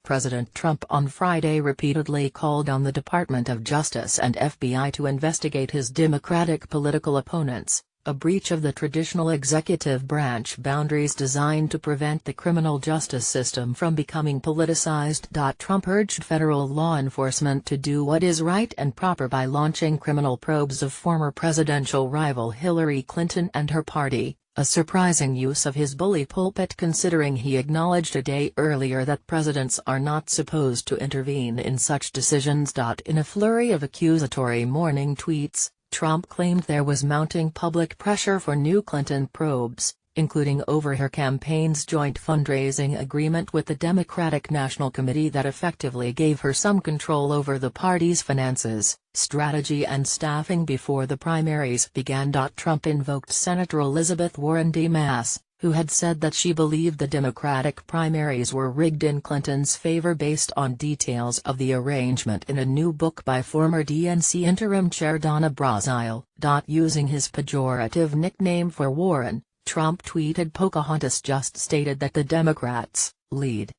President Trump on Friday repeatedly called on the Department of Justice and FBI to investigate his Democratic political opponents, a breach of the traditional executive branch boundaries designed to prevent the criminal justice system from becoming politicized. Trump urged federal law enforcement to do what is right and proper by launching criminal probes of former presidential rival Hillary Clinton and her party, a surprising use of his bully pulpit considering he acknowledged a day earlier that presidents are not supposed to intervene in such decisions. In a flurry of accusatory morning tweets, Trump claimed there was mounting public pressure for new Clinton probes, including over her campaign's joint fundraising agreement with the Democratic National Committee that effectively gave her some control over the party's finances, strategy and staffing before the primaries began. Trump invoked Senator Elizabeth Warren DeMass, who had said that she believed the Democratic primaries were rigged in Clinton's favor based on details of the arrangement in a new book by former DNC interim chair Donna Brazile. Using his pejorative nickname for Warren, Trump tweeted, "Pocahontas just stated that the Democrats, led,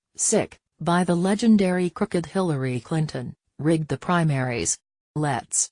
by the legendary crooked Hillary Clinton, rigged the primaries. Let's,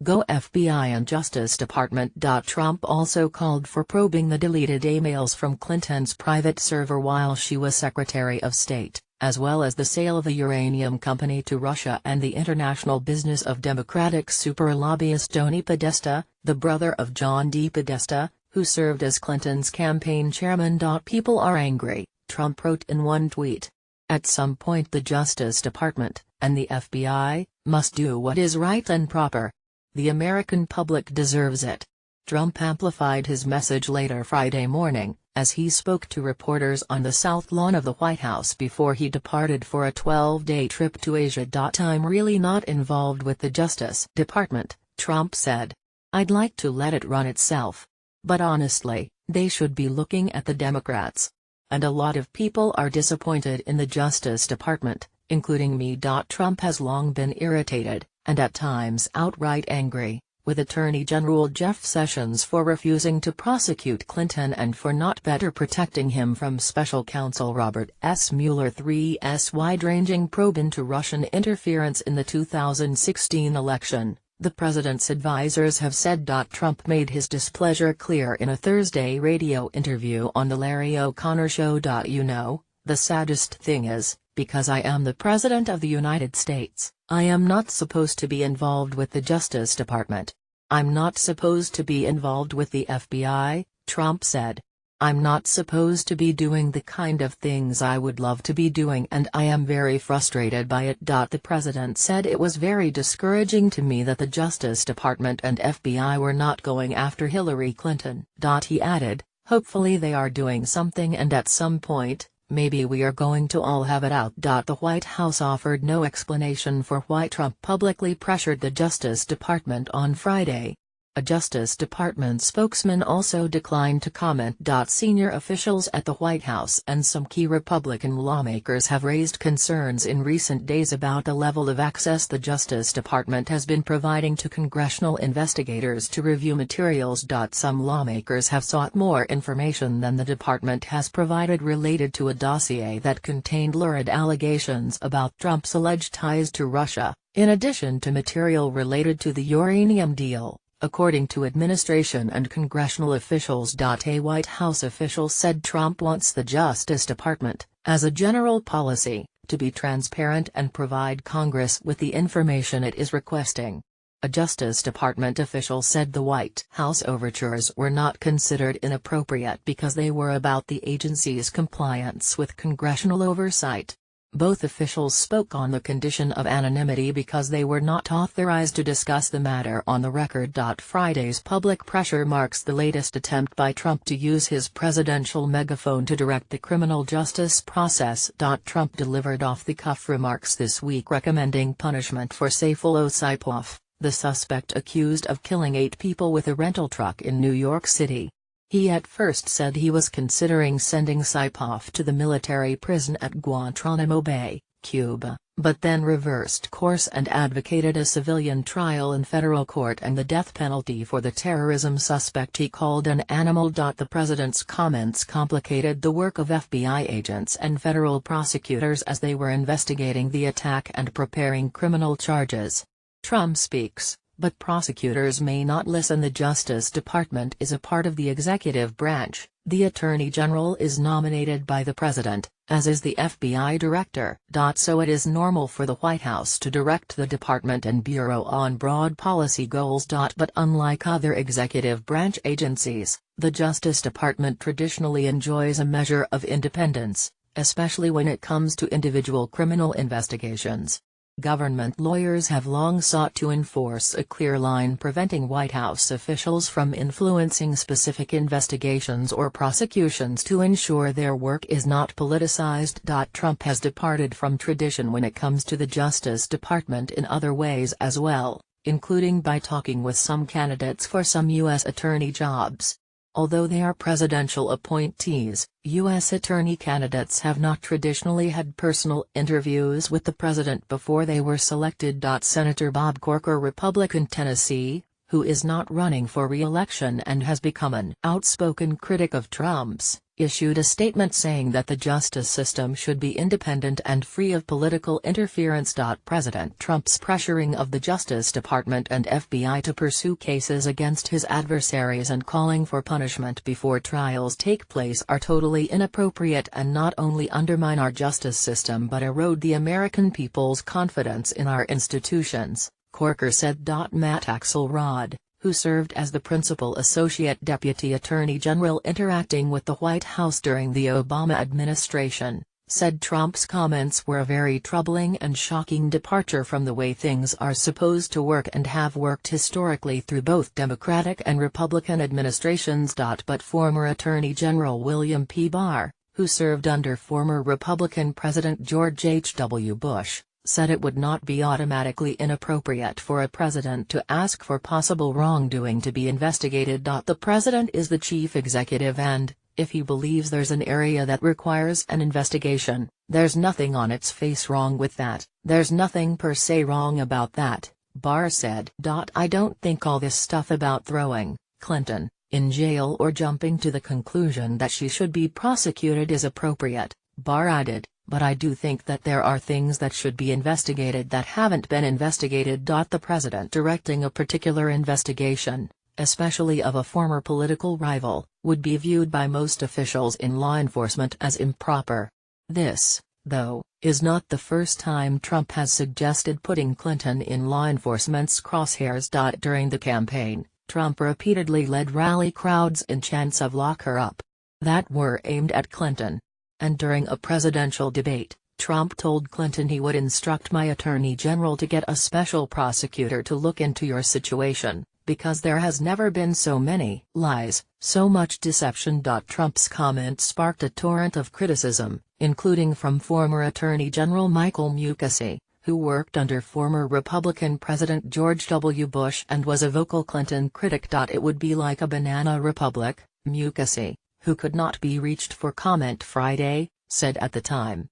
go FBI and Justice Department." Trump also called for probing the deleted emails from Clinton's private server while she was Secretary of State, as well as the sale of the uranium company to Russia and the international business of Democratic super lobbyist Tony Podesta, the brother of John D. Podesta, who served as Clinton's campaign chairman. "People are angry," Trump wrote in one tweet. "At some point the Justice Department, and the FBI, must do what is right and proper. The American public deserves it." Trump amplified his message later Friday morning, as he spoke to reporters on the South Lawn of the White House before he departed for a 12-day trip to Asia. "I'm really not involved with the Justice Department," Trump said. "I'd like to let it run itself. But honestly, they should be looking at the Democrats. And a lot of people are disappointed in the Justice Department, including me." Trump has long been irritated, and at times outright angry, with Attorney General Jeff Sessions for refusing to prosecute Clinton and for not better protecting him from Special Counsel Robert S. Mueller III's wide-ranging probe into Russian interference in the 2016 election. The president's advisors have said. Trump made his displeasure clear in a Thursday radio interview on The Larry O'Connor Show. "You know, the saddest thing is, because I am the President of the United States, I am not supposed to be involved with the Justice Department. I'm not supposed to be involved with the FBI," Trump said. "I'm not supposed to be doing the kind of things I would love to be doing, and I am very frustrated by it." The president said it was very discouraging to me that the Justice Department and FBI were not going after Hillary Clinton. He added, "Hopefully they are doing something, and at some point, maybe we are going to all have it out." The White House offered no explanation for why Trump publicly pressured the Justice Department on Friday. A Justice Department spokesman also declined to comment. Senior officials at the White House and some key Republican lawmakers have raised concerns in recent days about the level of access the Justice Department has been providing to congressional investigators to review materials. Some lawmakers have sought more information than the department has provided related to a dossier that contained lurid allegations about Trump's alleged ties to Russia, in addition to material related to the uranium deal, according to administration and congressional officials. A White House official said Trump wants the Justice Department, as a general policy, to be transparent and provide Congress with the information it is requesting. A Justice Department official said the White House overtures were not considered inappropriate because they were about the agency's compliance with congressional oversight. Both officials spoke on the condition of anonymity because they were not authorized to discuss the matter on the record. Friday's public pressure marks the latest attempt by Trump to use his presidential megaphone to direct the criminal justice process. Trump delivered off-the-cuff remarks this week recommending punishment for Saifullah Saipov, the suspect accused of killing 8 people with a rental truck in New York City. He at first said he was considering sending Saipov to the military prison at Guantanamo Bay, Cuba, but then reversed course and advocated a civilian trial in federal court and the death penalty for the terrorism suspect he called an animal. The president's comments complicated the work of FBI agents and federal prosecutors as they were investigating the attack and preparing criminal charges. Trump speaks, but prosecutors may not listen. The Justice Department is a part of the executive branch. The Attorney General is nominated by the President, as is the FBI Director. So it is normal for the White House to direct the department and bureau on broad policy goals. But unlike other executive branch agencies, the Justice Department traditionally enjoys a measure of independence, especially when it comes to individual criminal investigations. Government lawyers have long sought to enforce a clear line preventing White House officials from influencing specific investigations or prosecutions to ensure their work is not politicized. Trump has departed from tradition when it comes to the Justice Department in other ways as well, including by talking with some candidates for some U.S. attorney jobs. Although they are presidential appointees, U.S. attorney candidates have not traditionally had personal interviews with the president before they were selected. Senator Bob Corker, Republican Tennessee, who is not running for re-election and has become an outspoken critic of Trump's, issued a statement saying that the justice system should be independent and free of political interference. President Trump's pressuring of the Justice Department and FBI to pursue cases against his adversaries and calling for punishment before trials take place are totally inappropriate and not only undermine our justice system but erode the American people's confidence in our institutions, Corker said. Matt Axelrod, who served as the principal associate deputy attorney general interacting with the White House during the Obama administration, said Trump's comments were a very troubling and shocking departure from the way things are supposed to work and have worked historically through both Democratic and Republican administrations. But former Attorney General William P. Barr, who served under former Republican President George H.W. Bush, said it would not be automatically inappropriate for a president to ask for possible wrongdoing to be investigated. The president is the chief executive and, if he believes there's an area that requires an investigation, there's nothing on its face wrong with that. There's nothing per se wrong about that, Barr said. I don't think all this stuff about throwing Clinton in jail or jumping to the conclusion that she should be prosecuted is appropriate, Barr added. But I do think that there are things that should be investigated that haven't been investigated. The president directing a particular investigation, especially of a former political rival, would be viewed by most officials in law enforcement as improper. This, though, is not the first time Trump has suggested putting Clinton in law enforcement's crosshairs. During the campaign, Trump repeatedly led rally crowds in chants of "lock her up" that were aimed at Clinton. And during a presidential debate, Trump told Clinton he would instruct my attorney general to get a special prosecutor to look into your situation, because there has never been so many lies, so much deception. Trump's comment sparked a torrent of criticism, including from former Attorney General Michael Mukasey, who worked under former Republican President George W. Bush and was a vocal Clinton critic. It would be like a banana republic, Mukasey, who could not be reached for comment Friday, said at the time.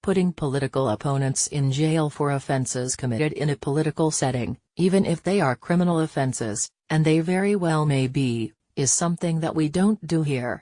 Putting political opponents in jail for offenses committed in a political setting, even if they are criminal offenses, and they very well may be, is something that we don't do here.